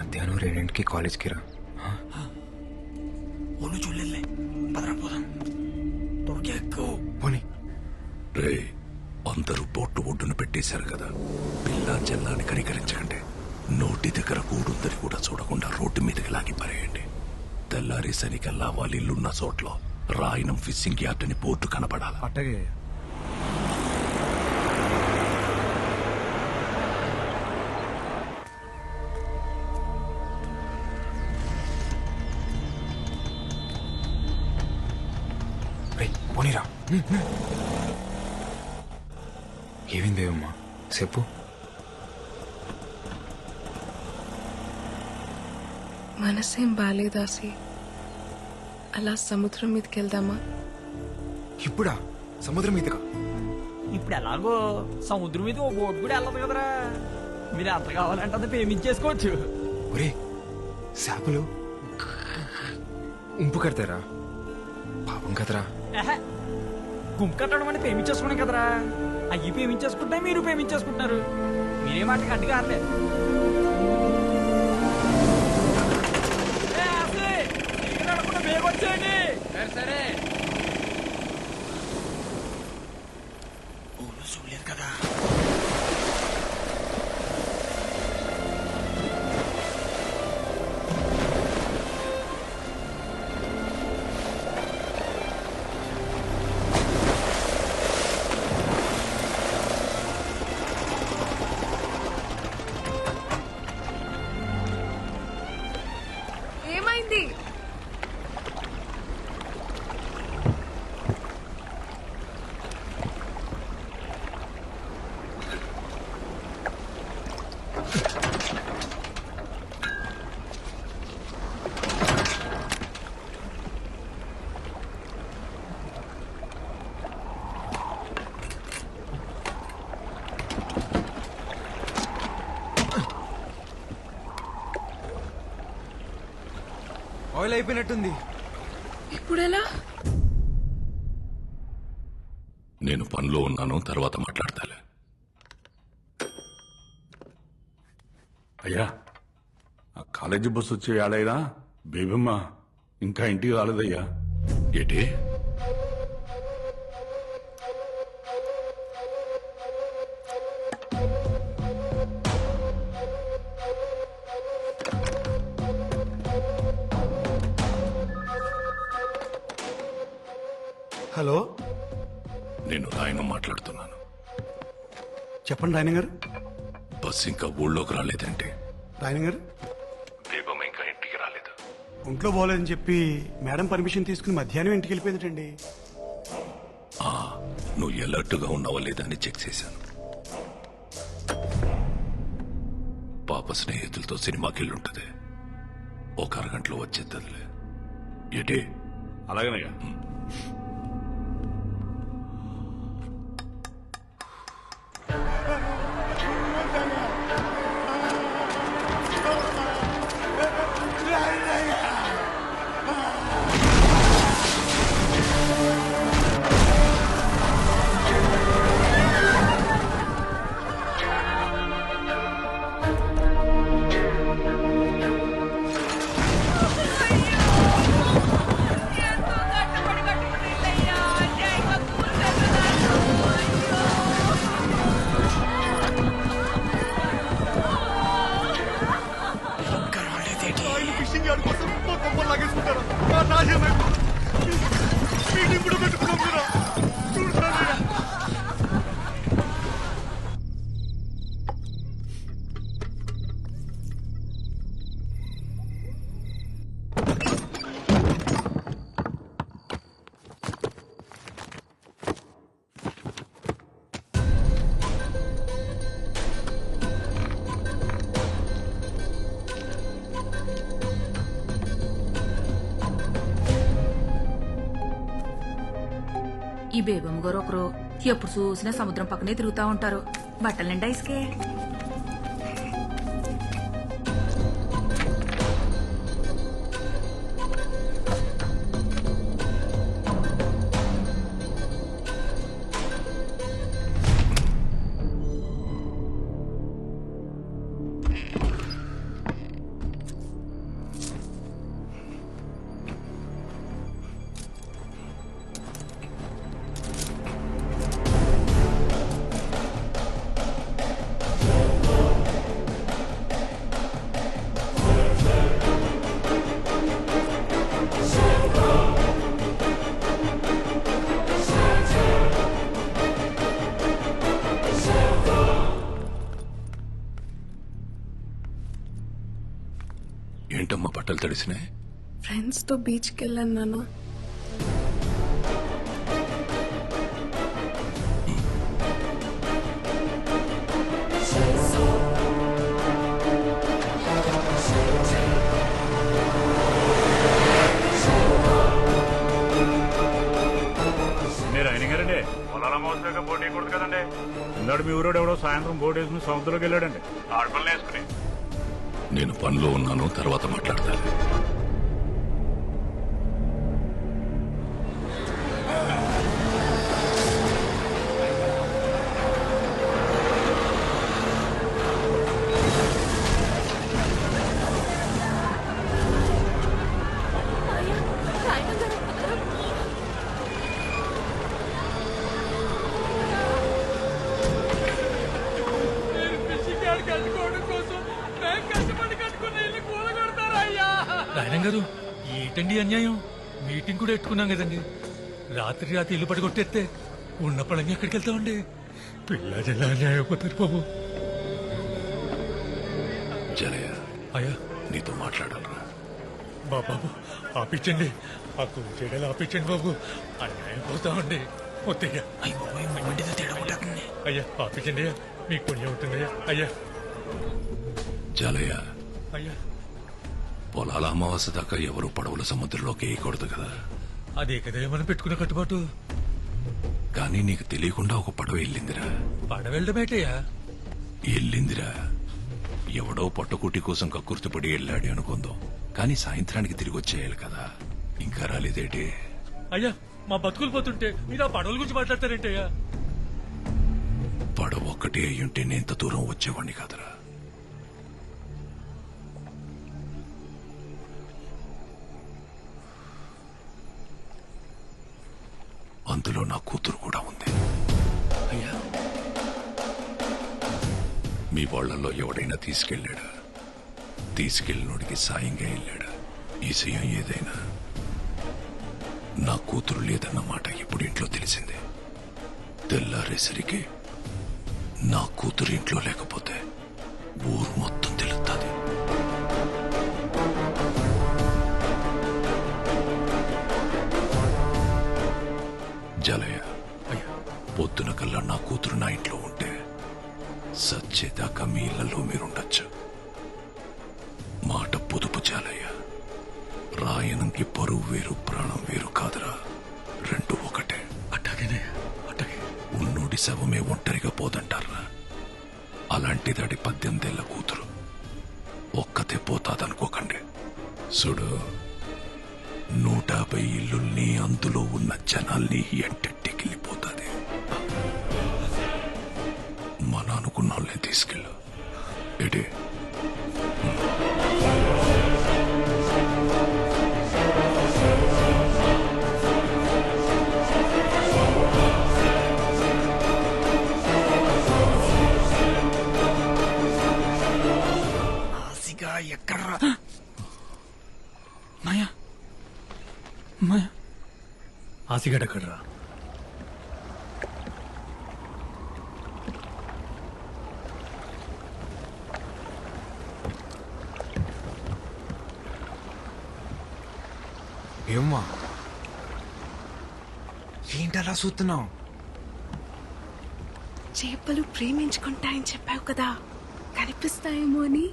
మధ్యాహ్నం 2కి కాలేజ్కి రా. ఒళ్ళు చూడలే పదరా పోదాం త్వరగా ఎక్కువ పోనీ. రే అందరూ బొట్టు ఒడ్డున పెట్టేశారు కదా, పిల్ల చెల్లాని కనికరించకండి. నోటి దగ్గర కూడుందని కూడా చూడకుండా రోడ్డు మీదకి లాగి పారేయండి. తెల్లారేసరికల్లా వాళ్ళ ఇల్లున్న చోట్ల రాయనం ఫిషింగ్ యార్డ్ అని బోర్డు కనపడాలి. అట్టగే రే పోనీరా. ఏమైందేమమ్మా చెప్పు. మనసేం బాలేదాసి, అలా సముద్రం మీదకి వెళ్దామా? ఇప్పుడా? సముద్రం మీదకా? ఇప్పుడు ఎలాగో సముద్రం మీద ఓ బోట్ కూడా వెళ్ళదు కదరా. మీరు ఎంత కావాలంటే అది పేమెంట్ చేసుకోవచ్చు. ఒరే చేపలు ఉంపు కడతారా? పాపం కదరా. గుంపు కట్టడం అంటే పేమెంట్ చేసుకున్నాం కదరా. అయ్యి పేమెంట్ చేసుకుంటే మీరు పేమెంట్ చేసుకుంటున్నారు. మీరే మాట గట్టిగా ఆడలే. వచ్చేయండి. సరే చూడలేదు కదా. ఏమైంది? ఆయిల్ అయిపోయినట్టుంది. ఇప్పుడెలా? నేను పనిలో ఉన్నాను, తర్వాత మాట్లాడతాలే. అయ్యా ఆ కాలేజీ బస్సు వచ్చే ఏడైనా బేబమ్మ ఇంకా ఇంటికి రాలేదయ్యా. ఏంటి? హలో, నేను రాయనం మాట్లాడుతున్నాను. చెప్పండి రాయన గారు. బస్ ఇంకా ఊళ్ళోకి రాలేదంటే రాయన గారు, బేబమ్మ ఇంకా ఇంటికి రాలేదు. ఒంట్లో బాగోలేదని చెప్పి మేడం పర్మిషన్ తీసుకుని మధ్యాహ్నం ఇంటికి వెళ్ళిపోయిందటండి. నువ్వు ఎలర్ట్గా ఉన్నావా లేదా అని చెక్ చేశాను. పాప స్నేహితులతో సినిమాకి వెళ్ళుంటది. ఒక అరగంటలో వచ్చేద్దదిలే. ఏంటి? అలాగనయ్యా. ఈ బేబమ్మ గారు ఒకరు ఎప్పుడు చూసినా సముద్రం పక్కనే తిరుగుతా ఉంటారు. బట్టలు నిండా ఇసుకే. ఏంటమ్మా బట్టలు తడిసినాయి? ఫ్రెండ్స్తో బీచ్కి వెళ్ళాను నాన్న. మీరు ఆయన గారండి పొలాల మోసగా బోట్ వేయకూడదు కదండి. ఇందాడు మీ ఊరోడు ఎవడో సాయంత్రం బోట్ వేసుకుని సముద్రంలోకి వెళ్ళాడండి. ఆడపిల్లలు వేసుకుని. నేను పనిలో ఉన్నాను, తర్వాత మాట్లాడతాను. నాయన గారు ఏంటండి అన్యాయం? మీటింగ్ కూడా పెట్టుకున్నాం కదండి. రాత్రి ఇల్లు పడగొట్టేస్తే ఉన్న పడంగా ఎక్కడికి వెళ్తామండి? పిల్ల జల్లా అన్యాయం అయిపోతారు బాబు. జలయ్య, అయ్యా నీతో మాట్లాడాలరా. బాబు ఆపించండి, ఆ కూలి చేయడాలు ఆపించండి బాబు. అన్యాయం పోతామండి. వద్దయ్యా, అయ్యా ఆపించండి అయ్యా, మీకు పుణ్యం ఉంటుందయ్యా. అయ్యా జలయ్య, అయ్యా పొలాల అమావాస్య దాకా ఎవరు పడవల సముద్రంలోకి వేయకూడదు కదా. అదే కదా మనం పెట్టుకున్న కట్టుబాటు. కానీ నీకు తెలియకుండా ఒక పడవ వెళ్ళిందిరా. పడవెళ్ళడమేటయ్యా? వెళ్ళిందిరా. ఎవడో పట్టుకుట్టి కోసం కక్కుర్తిపడి వెళ్ళాడు అనుకుందాం, కానీ సాయంత్రానికి తిరిగి వచ్చేయాలి కదా. ఇంకా రాలేదేటి? అయ్యా మా బతుకులు పోతుంటే మీరు ఆ పడవల గురించి మాట్లాడతారేంటయ్యా? పడవ ఒక్కటే అయ్యుంటే నేంత దూరం వచ్చేవాడిని కాదురా. అందులో నా కూతురు కూడా ఉంది. అయ్యా, మీ వాళ్ళల్లో ఎవడైనా తీసుకెళ్ళాడా? తీసుకెళ్ళినోడికి సాయంగా వెళ్ళాడా? ఈ సయం ఏదైనా. నా కూతురు లేదన్న మాట ఇప్పుడు ఇంట్లో తెలిసింది. తెల్లారేసరికి నా కూతురు ఇంట్లో లేకపోతే ఊరు మొత్తం తెలుస్తుంది. జలయ్య, పొద్దున కల్లా నా కూతురు నా ఇంట్లో ఉంటే సచ్చేదాకా మీ ఇళ్లలో మీరుండొచ్చు. మాట పొదుపు జాలయ్య. రాయనంకి పరువు వేరు, ప్రాణం వేరు కాదురా. రెండు ఒకటే. అట్టాగేనే అట్టాగే. ఉన్నోడి శవమే ఒంటరిగా పోదంటారా. అలాంటిదాడి 18 ఏళ్ల కూతురు ఒక్కతే పోతాదనుకోకండి. చూడు, 150 ఇల్లుల్ని, అందులో ఉన్న జనాల్ని ఎంటెట్టికెళ్ళిపోతాది. మన అనుకున్న వాళ్ళని తీసుకెళ్ళు. ఏడే ఎక్కడ్రా మాయా? మాయా ఆసిగడ్ ఎక్కడ్రా? ఏమ్మా ఏంటి అలా చూస్తున్నావు? చేపలు ప్రేమించుకుంటాయని చెప్పావు కదా, కనిపిస్తాయేమో అని.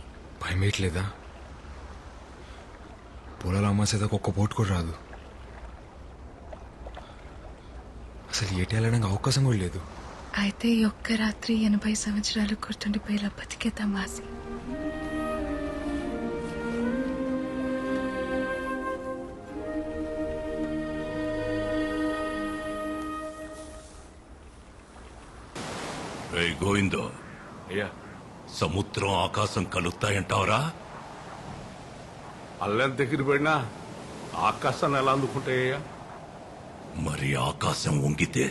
భయమేయట్లేదా? పొలాల అమ్మాసేదాకా ఒక్క పోటు కూడా రాదు. అసలు ఏటి వెళ్ళడానికి అవకాశం కూడా లేదు. అయితే ఈ ఒక్క రాత్రి 80 సంవత్సరాలు గుర్తుండిపోయేలా బతికేద్దాం ఆసి. గోవిందో, అయ్యా, సముద్రం ఆకాశం కలుస్తాయంటావరా? అల్లెంత దగ్గర పడినా ఆకాశాన్ని ఎలా అందుకుంటాయ్యా? మరి ఆకాశం వంగితే?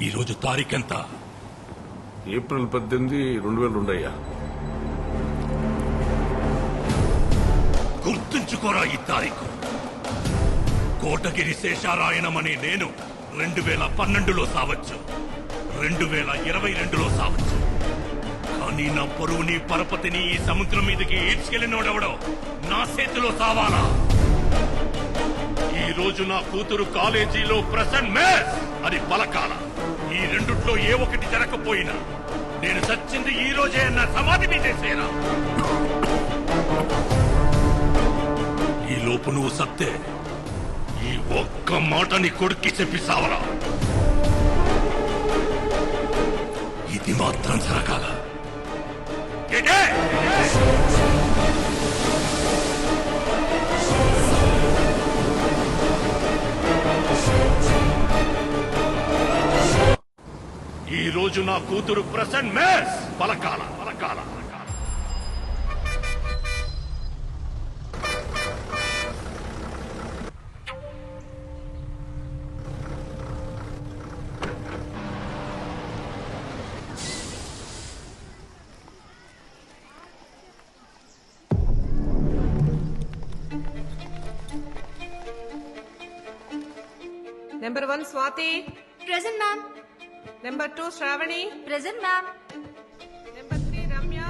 ఈరోజు తారీఖెంత? ఏప్రిల్ 18, 2002 అయ్యా. గుర్తుంచుకోరా ఈ తారీఖు. కోటగిరి శేషారాయణమని నేను 2012లో సావచ్చు. 2022లో సావచ్చు. కానీ నా పరువుని పరపతిని ఈ సముద్రం మీదకి ఈడ్చుకెళ్ళినోడెవడో నా చేతిలో సావాలా. ఈ రోజు నా కూతురు కాలేజీలో ప్రెసెంట్ మేస్ అని పలకాల. ఈ రెండుట్లో ఏ ఒక్కటి జరగకపోయినా నేను చచ్చింది ఈ రోజే నా సమాధి మీదేసేనా. ఈ లోపు నువ్వు సత్తే ఈ ఒక్క మాట నీ కొడుక్కి చెప్పి సావరా. ఇది మాత్రం జరగాల. ఏంటే? ఈ రోజు నా కూతురు ప్రెసెంట్ మేస్ పలకాల. Number 1 Swati. Present ma'am. Number 2 Shravani. Present ma'am. Number 3 Ramya.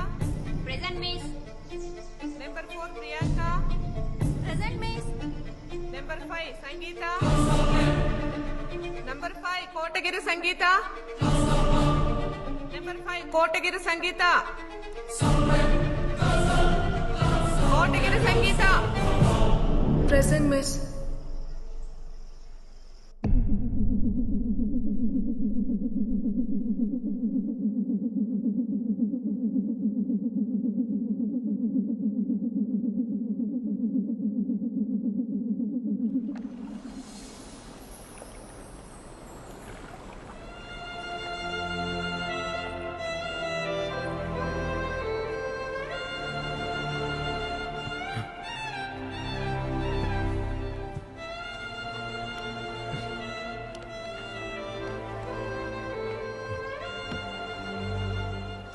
Present miss. Number 4 Priyanka. Present miss. Number 5 Sangeeta. Number 5 Kotagiri Sangeeta. Number 5 Kotagiri Sangeeta. Kotagiri Sangeeta. Present miss.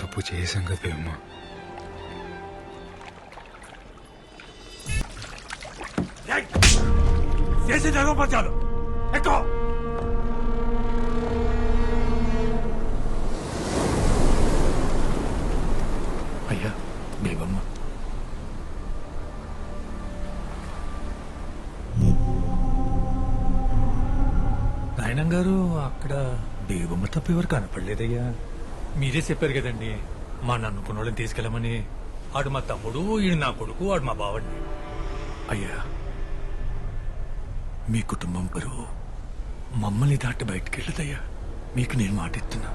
తప్పు చేసాం కదా బేబమ్మ. చేసి జగపచ్చాలు ఎక్కువ. అయ్యా బేబమ్మ. నాయనం గారు అక్కడ బేబమ్మ తప్ప ఎవరు కనపడలేదయ్యా. మీరే చెప్పారు కదండి మా నన్నుకున్న వాళ్ళని తీసుకెళ్ళమని. ఆడు మా తమ్ముడు, ఈడు నా కొడుకు, ఆడు మా బావండి. అయ్యా మీ కుటుంబం పరువు మమ్మల్ని దాటి బయటికి వెళ్ళదయ్యా. మీకు నేను మాట ఇస్తున్నా.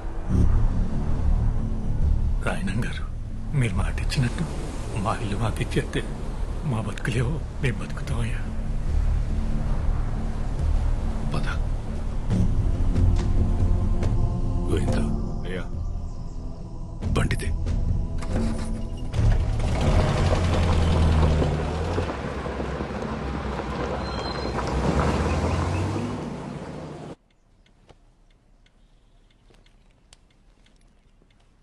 రాయణం గారు మీరు మాట ఇచ్చినట్టు మా ఇల్లు మాకు ఇచ్చేస్తే మా బతుకులేవో మేము బతుకుతామయ్యా.